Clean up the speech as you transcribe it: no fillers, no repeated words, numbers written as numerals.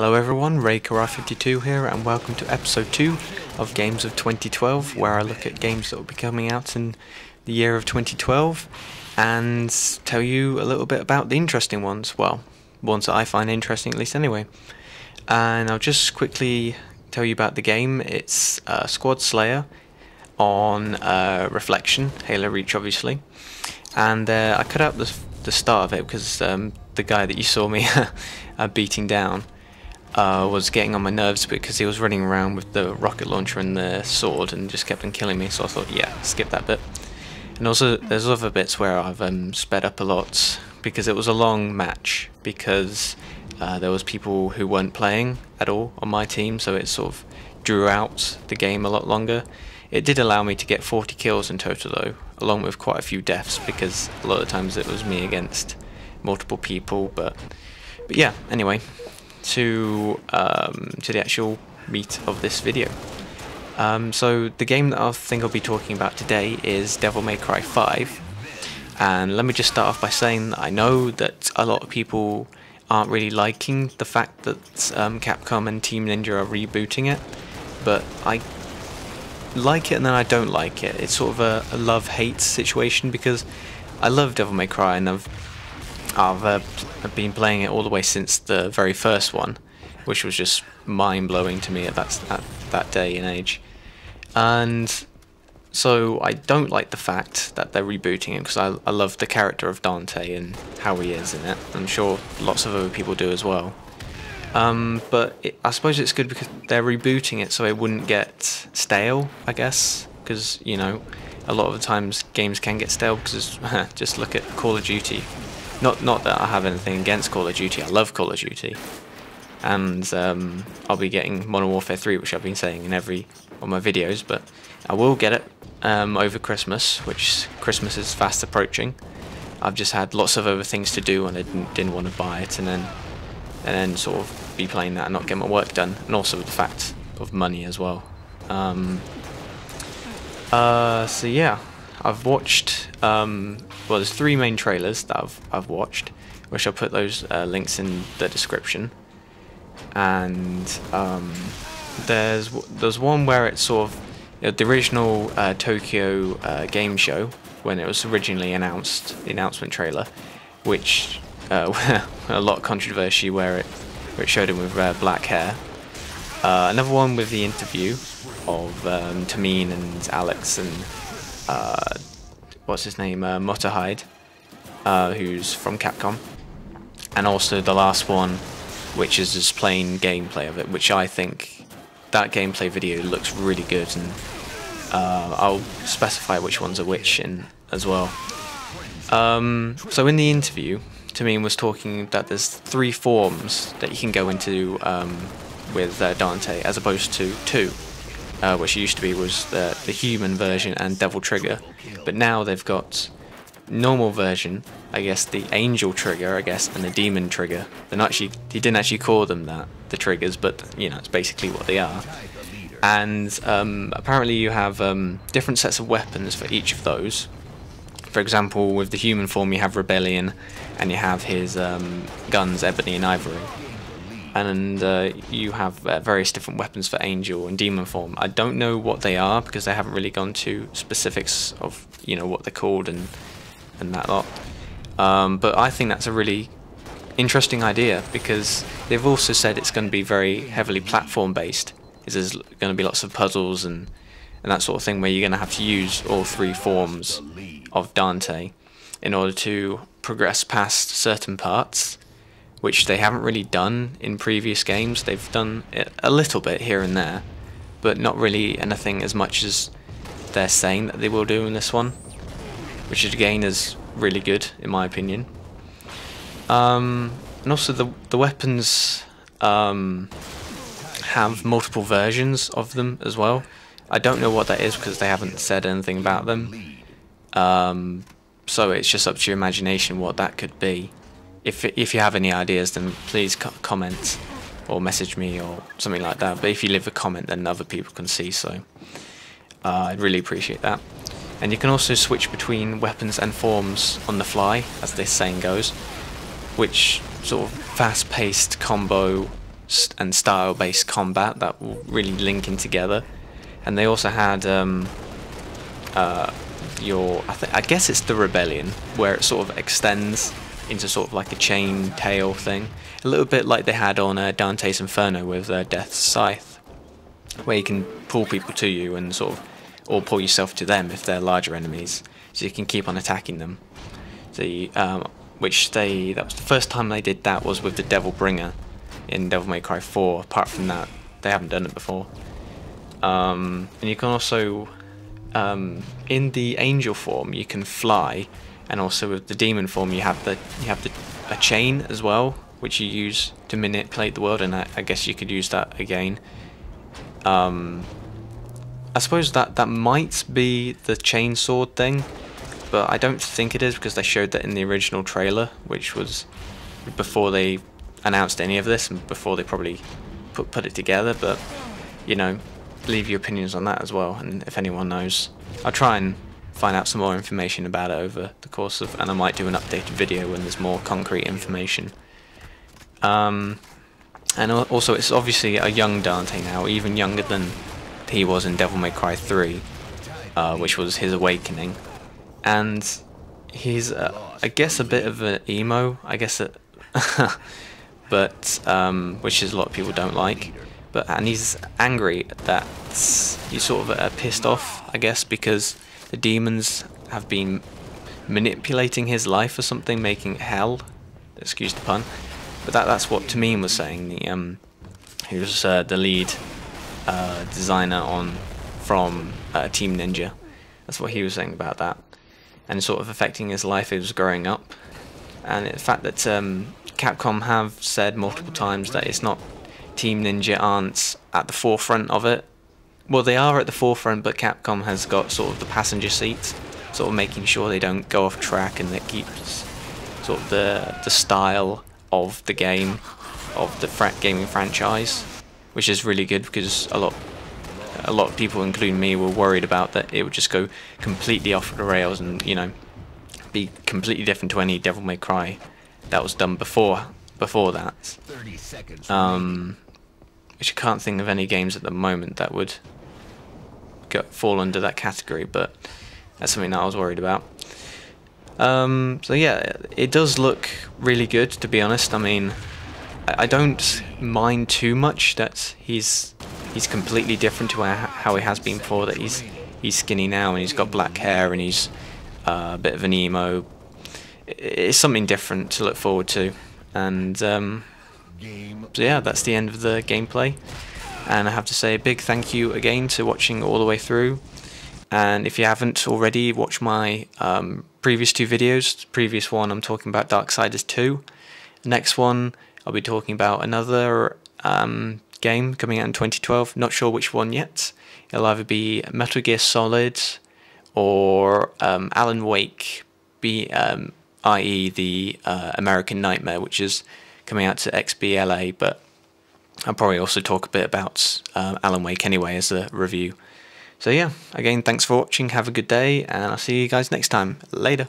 Hello everyone, RayKarai52 here, and welcome to episode 2 of Games of 2012, where I look at games that will be coming out in the year of 2012 and tell you a little bit about the interesting ones, well, ones that I find interesting at least anyway. And I'll just quickly tell you about the game. It's Squad Slayer on Reflection, Halo Reach obviously, and I cut out the start of it because the guy that you saw me beating down was getting on my nerves because he was running around with the rocket launcher and the sword and just kept on killing me, so I thought, yeah, skip that bit. And also there's other bits where I've sped up a lot because it was a long match, because there was people who weren't playing at all on my team, so it sort of drew out the game a lot longer. It did allow me to get 40 kills in total though, along with quite a few deaths, because a lot of times it was me against multiple people, but yeah, anyway, to the actual meat of this video. So the game that I think I'll be talking about today is Devil May Cry 5, and let me just start off by saying that I know that a lot of people aren't really liking the fact that Capcom and Team Ninja are rebooting it, but I like it and then I don't like it. It's sort of a love-hate situation, because I love Devil May Cry and I've been playing it all the way since the very first one, which was just mind-blowing to me at that day and age. And so I don't like the fact that they're rebooting it, because I love the character of Dante and how he is in it. I'm sure lots of other people do as well. But I suppose it's good because they're rebooting it so it wouldn't get stale, I guess, because, you know, a lot of the times games can get stale, because just look at Call of Duty. Not that I have anything against Call of Duty, I love Call of Duty. And I'll be getting Modern Warfare 3, which I've been saying in every one of my videos, but I will get it over Christmas, which Christmas is fast approaching. I've just had lots of other things to do and I didn't want to buy it, and then sort of be playing that and not get my work done, and also with the fact of money as well. So yeah, I've watched, well, there's 3 main trailers that I've watched, which I'll put those links in the description. And there's one where it's sort of, you know, the original Tokyo game show, when it was originally announced, the announcement trailer, which a lot of controversy where it showed him with black hair. Another one with the interview of Tamine and Alex and what's his name, Motorhead, who's from Capcom, and also the last one, which is just plain gameplay of it, which I think that gameplay video looks really good, and I'll specify which ones are which in as well. So in the interview, Tamine was talking that there's 3 forms that you can go into with Dante, as opposed to 2, which used to be was the human version and Devil Trigger, but now they've got normal version, I guess, the Angel Trigger, I guess, and the Demon Trigger. He didn't actually call them that, the triggers, but you know, it's basically what they are. And apparently you have different sets of weapons for each of those. For example, with the human form you have Rebellion, and you have his guns, Ebony and Ivory. And you have various different weapons for Angel and Demon form. I don't know what they are, because they haven't really gone to specifics of, you know, what they're called and that lot. But I think that's a really interesting idea, because they've also said it's going to be very heavily platform based. There's going to be lots of puzzles and that sort of thing, where you're going to have to use all 3 forms of Dante in order to progress past certain parts, which they haven't really done in previous games. They've done it a little bit here and there, but not really anything as much as they're saying that they will do in this one, which again is really good in my opinion. And also the weapons have multiple versions of them as well. I don't know what that is, because they haven't said anything about them. So it's just up to your imagination what that could be. If you have any ideas, then please comment or message me or something like that. But if you leave a comment, then other people can see, so I'd really appreciate that. And you can also switch between weapons and forms on the fly, as this saying goes, which sort of fast-paced combo and style-based combat that will really link in together. And they also had I guess it's the Rebellion, where it sort of extends into sort of like a chain tail thing, a little bit like they had on Dante's Inferno with Death's Scythe, where you can pull people to you and sort of, or pull yourself to them if they're larger enemies, so you can keep on attacking them. That was the first time they did that, was with the Devil Bringer in Devil May Cry 4. Apart from that, they haven't done it before. And you can also, in the angel form, you can fly, and also with the demon form, you have a chain as well, which you use to manipulate the world. And I guess you could use that again. I suppose that might be the chainsword thing, but I don't think it is, because they showed that in the original trailer, which was before they announced any of this and before they probably put it together. But you know, leave your opinions on that as well, and if anyone knows, I'll try and find out some more information about it over the course of, and I might do an updated video when there's more concrete information. And also, it's obviously a young Dante now, even younger than he was in Devil May Cry 3, which was his awakening. And he's, I guess, a bit of an emo, I guess, but which is a lot of people don't like. And he's angry that he's sort of pissed off, I guess, because the demons have been manipulating his life or something, making it hell. Excuse the pun. But that's what Tamim was saying. He was the lead designer from Team Ninja. That's what he was saying about that, and sort of affecting his life as he was growing up. And the fact that Capcom have said multiple times that it's not, Team Ninja aren't at the forefront of it. Well, they are at the forefront, but Capcom has got sort of the passenger seat, sort of making sure they don't go off track, and that keeps sort of the style of the game, of the gaming franchise, which is really good, because a lot of people, including me, were worried about that it would just go completely off the rails and, you know, be completely different to any Devil May Cry that was done before that. 30 seconds. Which I can't think of any games at the moment that would fall under that category, but that's something that I was worried about. So yeah, it does look really good, to be honest. I mean, I don't mind too much that he's completely different to how he has been before. That he's skinny now and he's got black hair and he's a bit of an emo. It's something different to look forward to. And so yeah, that's the end of the gameplay. And I have to say a big thank you again to watching all the way through. And if you haven't already, watch my previous two videos. The previous one, I'm talking about Darksiders 2. The next one, I'll be talking about another game coming out in 2012. Not sure which one yet. It'll either be Metal Gear Solid or Alan Wake, i.e. the American Nightmare, which is coming out to XBLA. But I'll probably also talk a bit about Alan Wake anyway as a review. So yeah, again, thanks for watching, have a good day, and I'll see you guys next time. Later.